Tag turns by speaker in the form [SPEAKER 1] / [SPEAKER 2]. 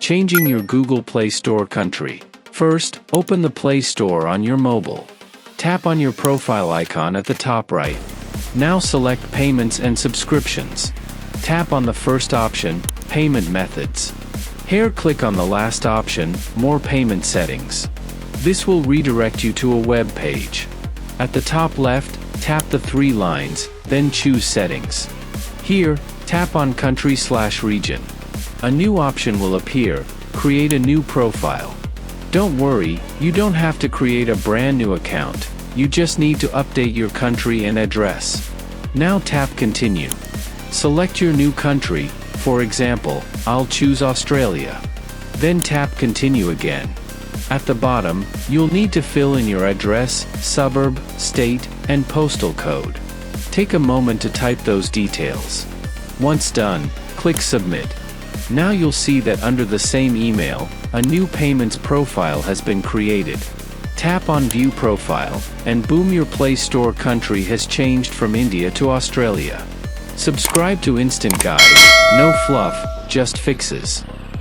[SPEAKER 1] Changing your Google Play Store country. First, open the Play Store on your mobile. Tap on your profile icon at the top right. Now select Payments and Subscriptions. Tap on the first option, Payment Methods. Here click on the last option, More Payment Settings. This will redirect you to a web page. At the top left, tap the three lines, then choose Settings. Here, tap on Country/Region. A new option will appear, Create a new profile. Don't worry, you don't have to create a brand new account, you just need to update your country and address. Now tap Continue. Select your new country, for example, I'll choose Australia. Then tap Continue again. At the bottom, you'll need to fill in your address, suburb, state, and postal code. Take a moment to type those details. Once done, click Submit. Now you'll see that under the same email, a new payments profile has been created. Tap on View Profile, and boom, your Play Store country has changed from India to Australia. Subscribe to Instant Guide, no fluff, just fixes.